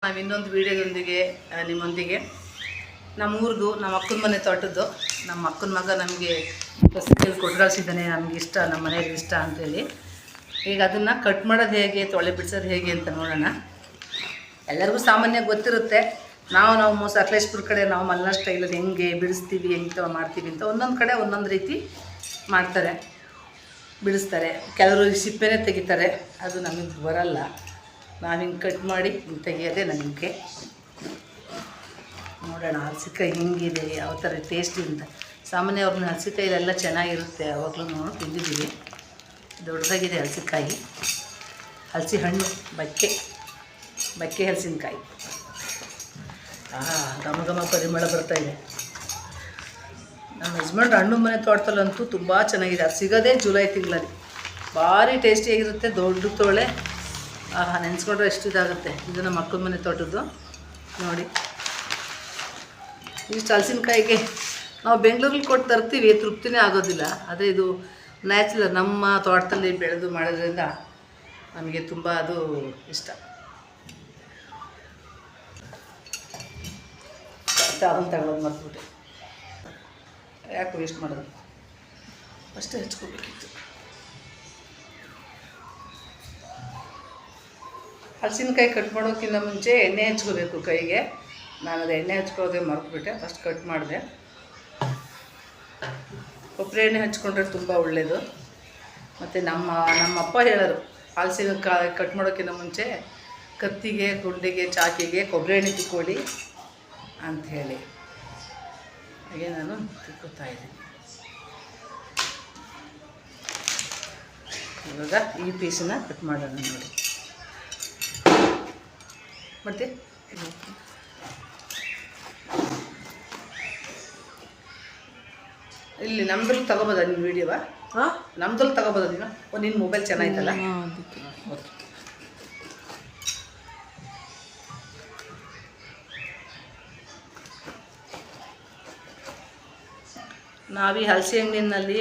ನಾವು ಇನ್ನೊಂದು ವಿಡಿಯೋದೊಂದಿಗೆ ನಿಮ್ಮೊಂದಿಗೆ ನಮ್ಮೂರ್ದು ನಮ್ಮ ಅಕ್ಕನ ಮನೆ ತೋಟದ್ದು ನಮ್ಮ ಅಕ್ಕನ ಮಗ ನಮಗೆ ಬಸ್ಸಲ್ಲಿ ಕೊಟ್ಟು ಕಳಿಸಿದ್ದಾನೆ. ನಮ್ಗೆ ಇಷ್ಟ, ನಮ್ಮ ಮನೆಯಲ್ಲಿ ಇಷ್ಟ ಅಂತೇಳಿ. ಈಗ ಅದನ್ನು ಕಟ್ ಮಾಡೋದು ಹೇಗೆ, ತೊಳೆ ಬಿಡಿಸೋದು ಹೇಗೆ ಅಂತ ನೋಡೋಣ. ಎಲ್ಲರಿಗೂ ಸಾಮಾನ್ಯ ಗೊತ್ತಿರುತ್ತೆ. ನಾವು ಸಕಲೇಶ್ಪುರ ಕಡೆ ನಾವು ಮಲೆನಾಡು ಸ್ಟೈಲಲ್ಲಿ ಹೆಂಗೆ ಬಿಡಿಸ್ತೀವಿ, ಹೆಂಗೆ ಮಾಡ್ತೀವಿ ಅಂತ ಒಂದೊಂದು ಕಡೆ ಒಂದೊಂದು ರೀತಿ ಮಾಡ್ತಾರೆ, ಬಿಡಿಸ್ತಾರೆ. ಕೆಲವರು ಸಿಪ್ಪೆನೇ ತೆಗಿತಾರೆ, ಅದು ನಮಗೆ ಬರಲ್ಲ. ನಾವು ಹಿಂಗೆ ಕಟ್ ಮಾಡಿ ಹಿಂಗೆ ತೆಗಿಯೋದೇ ನಮಗೆ. ನೋಡೋಣ ಹಲಸಿಕಾಯಿ ಹೆಂಗಿದೆ, ಯಾವ ಥರ ಟೇಸ್ಟಿ ಅಂತ. ಸಾಮಾನ್ಯ ಅವ್ರನ್ನ ಹಲಸಿಕಾಯಿಲೆಲ್ಲ ಚೆನ್ನಾಗಿರುತ್ತೆ, ಯಾವಾಗಲೂ ನಾವು ತಿಂದಿದ್ದೀವಿ. ದೊಡ್ಡದಾಗಿದೆ ಹಲಸಿಕಾಯಿ, ಹಲಸಿ ಹಣ್ಣು, ಬಕ್ಕೆ ಹಲಸಿನಕಾಯಿ. ಘಮ ಘಮ ಪರಿಮಳ ಬರ್ತಾಯಿದೆ. ನಮ್ಮ ಯಜಮಾನ್ರ ಹಣ್ಣು ಮನೆ ತೋಟದಲ್ಲಂತೂ ತುಂಬ ಚೆನ್ನಾಗಿದೆ. ಅದು ಸಿಗೋದೇ ಜುಲೈ ತಿಂಗಳಲ್ಲಿ. ಭಾರಿ ಟೇಸ್ಟಿಯಾಗಿರುತ್ತೆ, ದೊಡ್ಡ ತೋಳೆ. ನೆನೆಸ್ಕೊಂಡ್ರೆ ಎಷ್ಟು ಇದಾಗುತ್ತೆ. ಇದು ನಮ್ಮ ಅಕ್ಕನ ಮನೆ ತೋಟದ್ದು ನೋಡಿ. ಇಷ್ಟು ಹಲಸಿನಕಾಯಿಗೆ ನಾವು ಬೆಂಗಳೂರಲ್ಲಿ ಕೊಟ್ಟು ತರ್ತೀವಿ, ತೃಪ್ತಿನೇ ಆಗೋದಿಲ್ಲ. ಅದೇ ಇದು ನ್ಯಾಚುರಲ್ ನಮ್ಮ ತೋಟದಲ್ಲಿ ಬೆಳೆದು ಮಾಡೋದ್ರಿಂದ ನಮಗೆ ತುಂಬ ಅದು ಇಷ್ಟ. ಅದನ್ನು ತಗೊಳ್ಳೋದು ಮರ್ತ್ಬಿಟ್ಟೆ, ಯಾಕೆ ವೇಸ್ಟ್ ಮಾಡೋದು, ಅಷ್ಟೇ ಹಚ್ಕೋಬೇಕಿತ್ತು. ಹಲಸಿನಕಾಯಿ ಕಟ್ ಮಾಡೋಕ್ಕಿಂತ ಮುಂಚೆ ಎಣ್ಣೆ ಹಚ್ಕೋಬೇಕು ಕೈಗೆ. ನಾನು ಅದು ಎಣ್ಣೆ ಹಚ್ಕೊಳ್ಳೋದೇ ಮರೆತುಬಿಟ್ಟೆ, ಫಸ್ಟ್ ಕಟ್ ಮಾಡಿದೆ. ಕೊಬ್ಬರಿ ಎಣ್ಣೆ ಹಚ್ಕೊಂಡ್ರೆ ತುಂಬ ಒಳ್ಳೆಯದು. ಮತ್ತು ನಮ್ಮಪ್ಪ ಹೇಳೋರು, ಹಲಸಿನಕಾಯಿ ಕಟ್ ಮಾಡೋಕ್ಕಿಂತ ಮುಂಚೆ ಕತ್ತಿಗೆ, ಗುಂಡಿಗೆ, ಚಾಕಿಗೆ ಕೊಬ್ಬರಿ ಎಣ್ಣೆ ತಿಕ್ಕೊಳ್ಳಿ ಅಂಥೇಳಿ. ಹಾಗೆ ನಾನು ತಿಕ್ಕೋತಾ ಇದ್ದೀನಿ. ಇವಾಗ ಈ ಪೀಸನ್ನ ಕಟ್ ಮಾಡೋಣ ನೋಡಿ. ಮತ್ತು ಇಲ್ಲಿ ನಮ್ದ್ರಲ್ಲಿ ತಗೋಬೋದ ನೀನು ವೀಡಿಯೋವ? ನಮ್ದ್ರಲ್ಲಿ ತಗೋಬೋದ ನೀನು? ನಿನ್ನ ಮೊಬೈಲ್ ಚೆನ್ನಾಗಿತ್ತಲ್ಲ. ಓಕೆ. ನಾವು ಈ ಹಲಸಿ ಹಣ್ಣಿನಲ್ಲಿ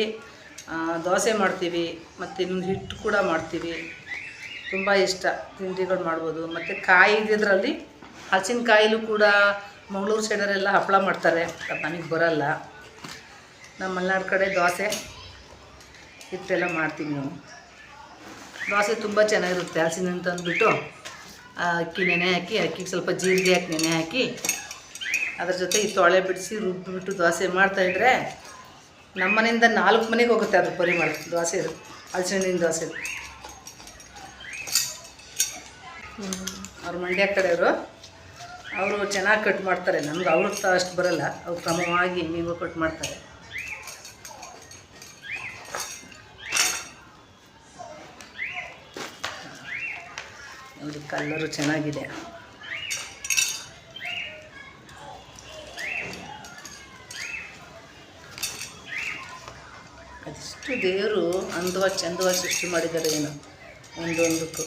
ದೋಸೆ ಮಾಡ್ತೀವಿ, ಮತ್ತು ಇನ್ನೊಂದು ಹಿಟ್ಟು ಕೂಡ ಮಾಡ್ತೀವಿ. ತುಂಬ ಇಷ್ಟ, ತಿಂಡಿಗಳು ಮಾಡ್ಬೋದು. ಮತ್ತು ಕಾಯಿ ಇದ್ದಿದ್ರಲ್ಲಿ ಹಲಸಿನಕಾಯಿಲೂ ಕೂಡ ಮಂಗಳೂರು ಸೈಡರೆಲ್ಲ ಹಪ್ಪಳ ಮಾಡ್ತಾರೆ, ಅದು ನನಗೆ ಬರಲ್ಲ. ನಮ್ಮ ಮಲೆನಾಡು ಕಡೆ ದೋಸೆ ಹಿಟ್ಟೆಲ್ಲ ಮಾಡ್ತೀವಿ ನಾವು. ದೋಸೆ ತುಂಬ ಚೆನ್ನಾಗಿರುತ್ತೆ. ಹಲಸಿನ ಅಂತ ಅಂದ್ಬಿಟ್ಟು ಅಕ್ಕಿ ನೆನೆ ಹಾಕಿ, ಅಕ್ಕಿಗೆ ಸ್ವಲ್ಪ ಜೀರಿಗೆ ಹಾಕಿ ನೆನೆ ಹಾಕಿ, ಅದ್ರ ಜೊತೆ ಈ ತೊಳೆ ಬಿಡಿಸಿ ರುಬ್ಬಿಬಿಟ್ಟು ದೋಸೆ ಮಾಡ್ತಾಯಿದ್ರೆ ನಮ್ಮ ಮನೆಯಿಂದ 4 ಮನೆಗೆ ಹೋಗುತ್ತೆ ಅದು ಪರಿಮಳ. ದೋಸೆ ಇದು ಹಲಸಿನ ಹಣ್ಣಿನ ದೋಸೆ. ಅವ್ರು ಮಂಡ್ಯ ಕಡೆಯವರು, ಅವರು ಚೆನ್ನಾಗಿ ಕಟ್ ಮಾಡ್ತಾರೆ. ನಮ್ಗೆ ಅವ್ರಿಗೆ ಅಷ್ಟು ಬರಲ್ಲ, ಅವ್ರು ಕ್ರಮವಾಗಿ ನೀವು ಕಟ್ ಮಾಡ್ತಾರೆ. ನೋಡಿ ಕಲ್ಲರು ಚೆನ್ನಾಗಿದೆ. ಅದಿಷ್ಟು ದೇವರು ಅಂದವಾಗಿ ಚಂದವಾಗಿ ಸೃಷ್ಟಿ ಮಾಡಿದ್ದಾರೆ ಏನು ಒಂದೊಂದಕ್ಕೂ.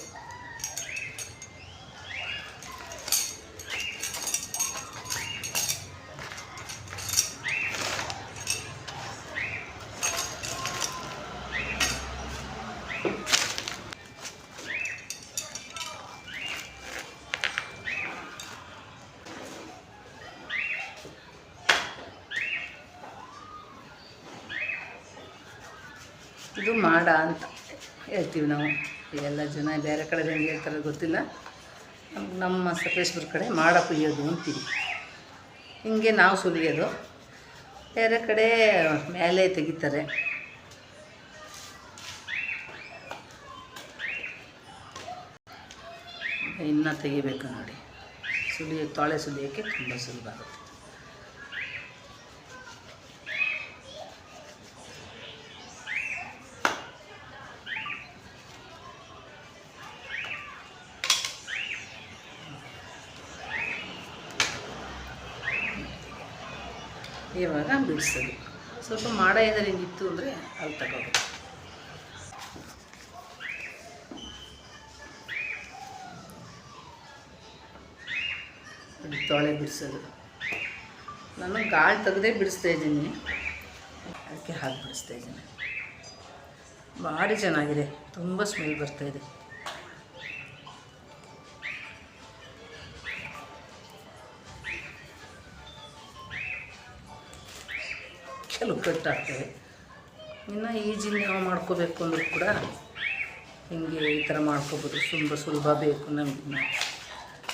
ಇದು ಮಾಡ ಅಂತ ಹೇಳ್ತೀವಿ ನಾವು. ಎಲ್ಲ ಜನ ಬೇರೆ ಕಡೆ ಹೆಂಗೆ ಹೇಳ್ತಾರೆ ಗೊತ್ತಿಲ್ಲ. ನಮ್ಮ ಸಕಲೇಶ್ಪುರ ಕಡೆ ಮಾಡ ಕುಯ್ಯೋದು ಅಂತೀವಿ. ಹಿಂಗೆ ನಾವು ಸುಲಿಯೋದು, ಬೇರೆ ಕಡೆ ಮೇಲೆ ತೆಗಿತಾರೆ. ಇನ್ನು ತೆಗಿಬೇಕು ನೋಡಿ. ತೊಳೆ ಸುಲಿಯೋಕ್ಕೆ ತುಂಬ ಸುಲಭ ಆಗುತ್ತೆ. ಇವಾಗ ಬಿಡಿಸೋದು. ಸ್ವಲ್ಪ ಮಾಡ ಏನಾರು ಹಿಂಗಿತ್ತು ಅಂದರೆ ಅಲ್ಲಿ ತಗೋಬೇಕು. ತೊಳೆ ಬಿಡಿಸೋದು. ನಾನು ಗಾಳಿ ತೆಗೆದೇ ಬಿಡಿಸ್ತಾ ಇದ್ದೀನಿ, ಅದಕ್ಕೆ ಹಾಕಿ ಬಿಡಿಸ್ತಾ ಇದ್ದೀನಿ. ಭಾರಿ ಚೆನ್ನಾಗಿದೆ, ತುಂಬ ಸ್ಮೆಲ್ ಬರ್ತಾಯಿದೆ. ಕೆಲವು ಕಟ್ಟಾಗ್ತವೆ. ಇನ್ನು ಈಜಿನ ನಾವು ಮಾಡ್ಕೋಬೇಕು ಅಂದರೂ ಕೂಡ ಹಿಂಗೆ ಈ ಥರ ಮಾಡ್ಕೋಬೋದು. ಸುಲಭ ಬೇಕು ನಮಗೆ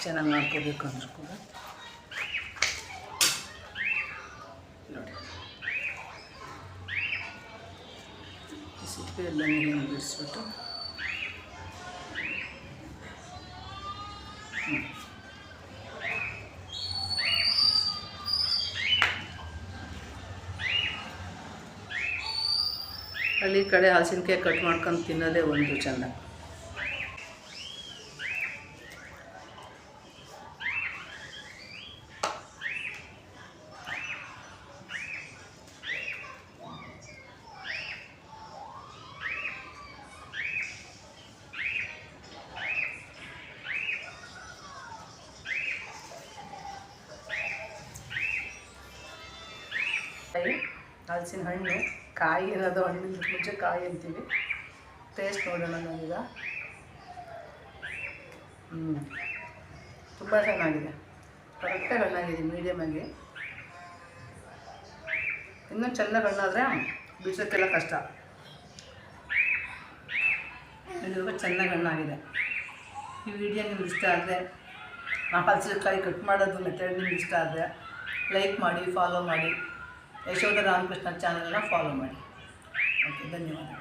ಚೆನ್ನಾಗಿ ಮಾಡ್ಕೋಬೇಕು ಅಂದರೂ ಕೂಡ ನೋಡಿ. ಸಿಪ್ಪೆ ಎಲ್ಲ ನೀರು ಬಿಡಿಸ್ಬಿಟ್ಟು ಹಳ್ಳಿ ಕಡೆ ಹಲಸಿನಕಾಯಿ ಕಟ್ ಮಾಡ್ಕೊಂಡು ತಿನ್ನೋದೇ ಒಂದು ಚೆಂದ. ಹಲಸಿನ ಹಣ್ಣು ಕಾಯಿ ಇರೋದು, ಹಣ್ಣಿನ ಮುಂಚೆ ಕಾಯಿ ಅಂತೀವಿ. ಟೇಸ್ಟ್ ನೋಡೋಣ ನಾವೀಗ. ತುಂಬ ಚೆನ್ನಾಗಿದೆ, ಕರೆಕ್ಟಾಗಿ ಹಣ್ಣಾಗಿದೆ, ಮೀಡಿಯಮಾಗಿ. ಇನ್ನೂ ಚೆನ್ನಾಗಿ ಹಣ್ಣಾದರೆ ಬಿಡಿಸೋಕ್ಕೆಲ್ಲ ಕಷ್ಟ. ಇಲ್ಲಿರುವ ಚೆನ್ನಾಗಿ ಹಣ್ಣಾಗಿದೆ. ಈ ವಿಡಿಯೋ ನಿಮ್ಗೆ ಇಷ್ಟ ಆದರೆ, ಹಲಸಿನಕಾಯಿ ಕಟ್ ಮಾಡೋದು ಮೆಥಡ್ ನಿಮ್ಗೆ ಇಷ್ಟ ಆದರೆ ಲೈಕ್ ಮಾಡಿ, ಫಾಲೋ ಮಾಡಿ. ಯಶೋಧ ರಾಮಕೃಷ್ಣ ಚಾನಲ್ನ ಫಾಲೋ ಮಾಡಿ. ಓಕೆ, ಧನ್ಯವಾದ.